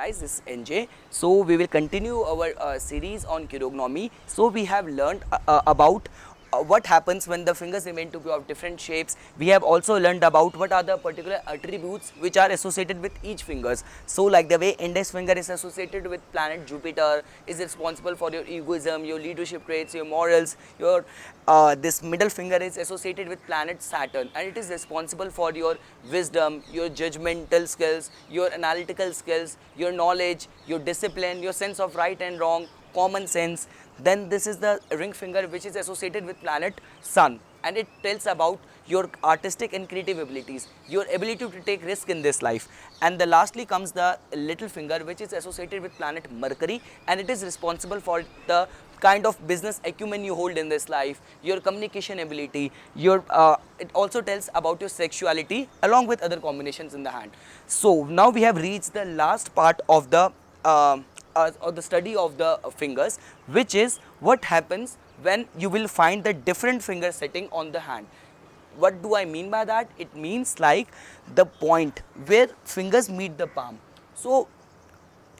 guys, this is NJ. So we will continue our series on chirognomy. So we have learned about what happens when the fingers remain to be of different shapes. We have also learned about what are the particular attributes which are associated with each fingers. So like the way index finger is associated with planet Jupiter, is responsible for your egoism, your leadership traits, your morals. Your this middle finger is associated with planet Saturn, and it is responsible for your wisdom, your judgmental skills, your analytical skills, your knowledge, your discipline, your sense of right and wrong, common sense. Then this is the ring finger, which is associated with planet Sun, and it tells about your artistic and creative abilities, your ability to take risk in this life. And the lastly comes the little finger, which is associated with planet Mercury, and it is responsible for the kind of business acumen you hold in this life, your communication ability, your it also tells about your sexuality along with other combinations in the hand. So now we have reached the last part of the or the study of the fingers, which is what happens when you will find the different finger setting on the hand. What do I mean by that? It means like the point where fingers meet the palm. So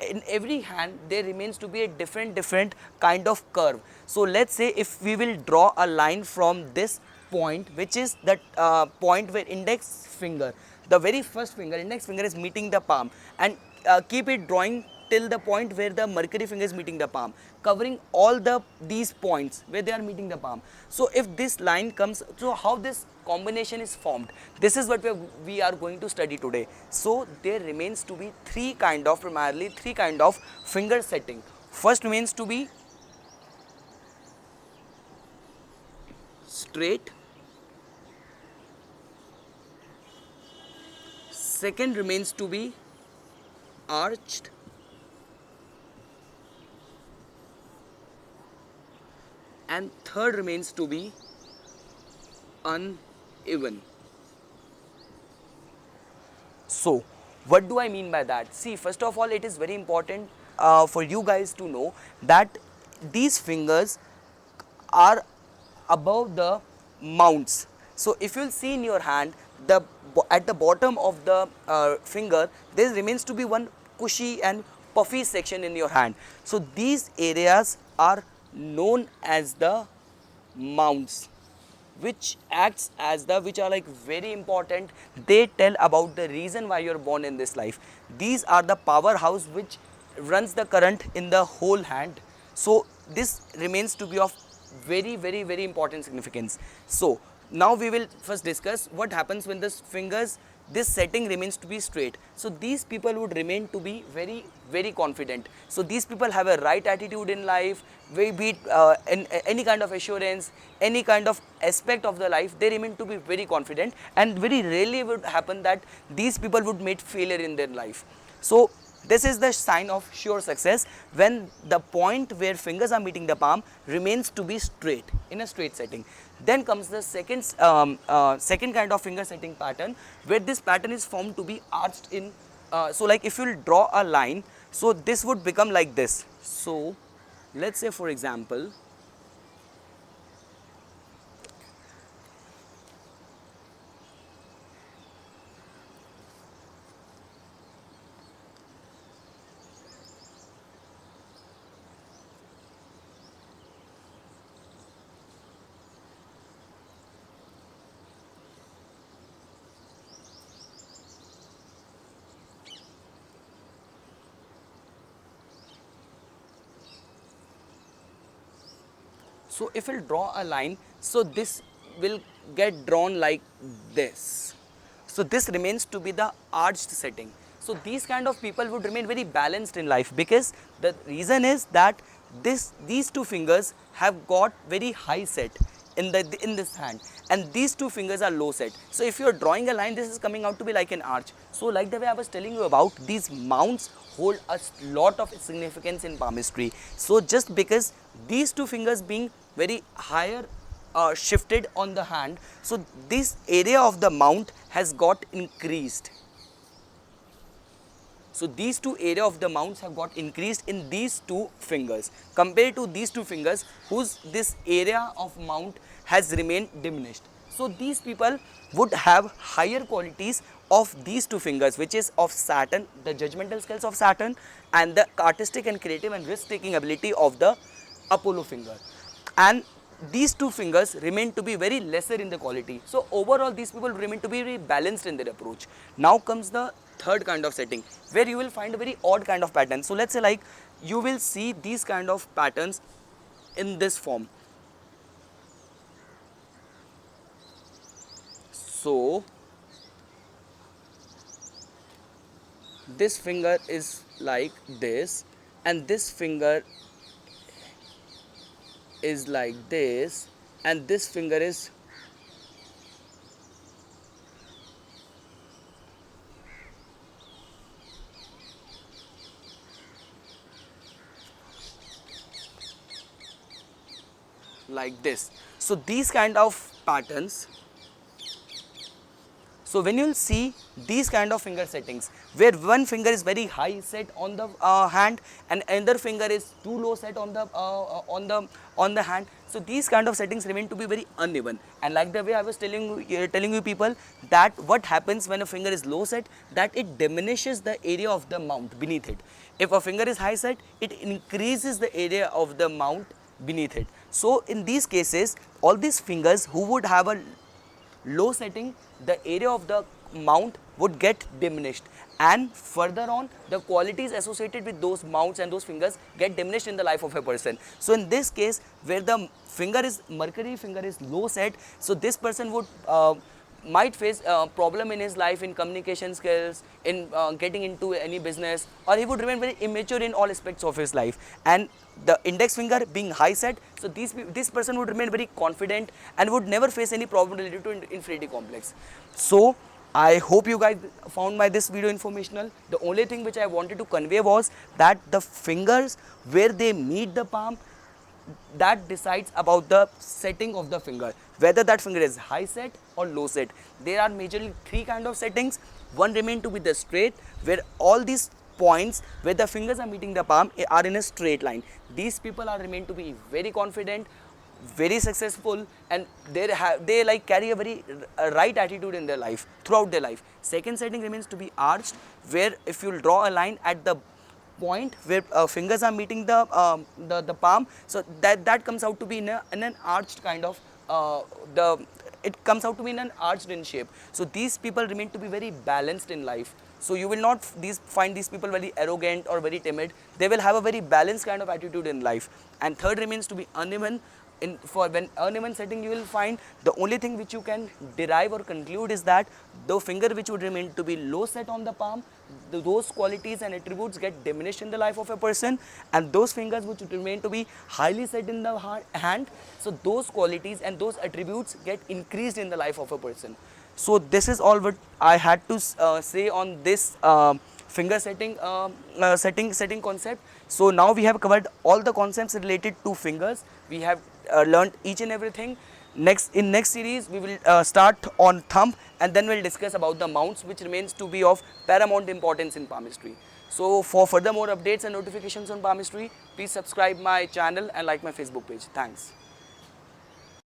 in every hand there remains to be a different kind of curve. So let's say if we will draw a line from this point, which is that point where index finger, the very first finger, index finger is meeting the palm, and keep it drawing till the point where the mercury finger is meeting the palm, covering all these points where they are meeting the palm. So if this line comes, so how this combination is formed, this is what we are going to study today. So there remains to be primarily three kind of finger setting. First remains to be straight, second remains to be arched, and third remains to be uneven. So what do I mean by that? See, first of all, it is very important for you guys to know that these fingers are above the mounts. So if you will see in your hand, at the bottom of the finger there remains to be one cushy and puffy section in your hand. So these areas are known as the mounts, which acts as which are like very important. They tell about the reason why you are born in this life. These are the powerhouse which runs the current in the whole hand. So this remains to be of very important significance. So now we will first discuss what happens when the fingers, this setting remains to be straight. So these people would remain to be very confident. So these people have a right attitude in life, be it in any kind of assurance, any kind of aspect of the life, they remain to be very confident, and very rarely would happen that these people would meet failure in their life. So this is the sign of sure success, when the point where fingers are meeting the palm remains to be straight, in a straight setting. Then comes the second kind of finger setting pattern, where this pattern is formed to be arched in. So like if you will draw a line, so this would become like this. So let's say for example, so if we'll draw a line, so this will get drawn like this. So this remains to be the arched setting. So these kind of people would remain very balanced in life, because the reason is that these two fingers have got very high set in this hand, and these two fingers are low set. So if you are drawing a line, this is coming out to be like an arch. So like the way I was telling you about, these mounts hold a lot of significance in palmistry. So just because these two fingers being very higher shifted on the hand, so this area of the mount has got increased. So these two area of the mounts have got increased in these two fingers compared to these two fingers whose this area of mount has remained diminished. So these people would have higher qualities of these two fingers, which is of Saturn, the judgmental skills of Saturn, and the artistic and creative and risk-taking ability of the Apollo finger. And these two fingers remain to be very lesser in the quality. So overall, these people remain to be very balanced in their approach. Now comes the third kind of setting, where you will find a very odd kind of pattern. So let's say like you will see these kind of patterns in this form. So this finger is like this, and this finger is like this, and this finger is like this. So these kind of patterns. So when you will see these kind of finger settings, where one finger is very high set on the hand, and another finger is too low set on the hand. So these kind of settings remain to be very uneven. And like the way I was telling you people, that what happens when a finger is low set, that it diminishes the area of the mount beneath it. If a finger is high set, it increases the area of the mount beneath it. So in these cases, all these fingers who would have a low setting, the area of the mount would get diminished, and further on the qualities associated with those mounts and those fingers get diminished in the life of a person. So in this case, where the mercury finger is low set, so this person would might face a problem in his life, in communication skills, in getting into any business, or he would remain very immature in all aspects of his life. And the index finger being high set, so this person would remain very confident and would never face any problem related to inferiority complex. So I hope you guys found this video informational. The only thing which I wanted to convey was that the fingers where they meet the palm, that decides about the setting of the finger, whether that finger is high set or low set. There are majorly three kind of settings. One remain to be the straight, where all these points where the fingers are meeting the palm are in a straight line. These people are remain to be very confident, very successful, and they like carry a very right attitude in their life throughout their life. Second setting remains to be arched, where if you draw a line at the point where fingers are meeting the palm, so that comes out to be in an arched kind of it comes out to be in an arched in shape. So these people remain to be very balanced in life. So you will not find these people very arrogant or very timid. They will have a very balanced kind of attitude in life. And third remains to be uneven. For when uneven setting, you will find the only thing which you can derive or conclude is that the finger which would remain to be low set on the palm, those qualities and attributes get diminished in the life of a person, and those fingers which would remain to be highly set in the hand, so those qualities and those attributes get increased in the life of a person. So this is all what I had to say on this finger setting concept. So now we have covered all the concepts related to fingers. We have learned each and everything. In next series we will start on thumb, and then we'll discuss about the mounts, which remains to be of paramount importance in palmistry. So for further more updates and notifications on palmistry, please subscribe my channel and like my Facebook page. Thanks.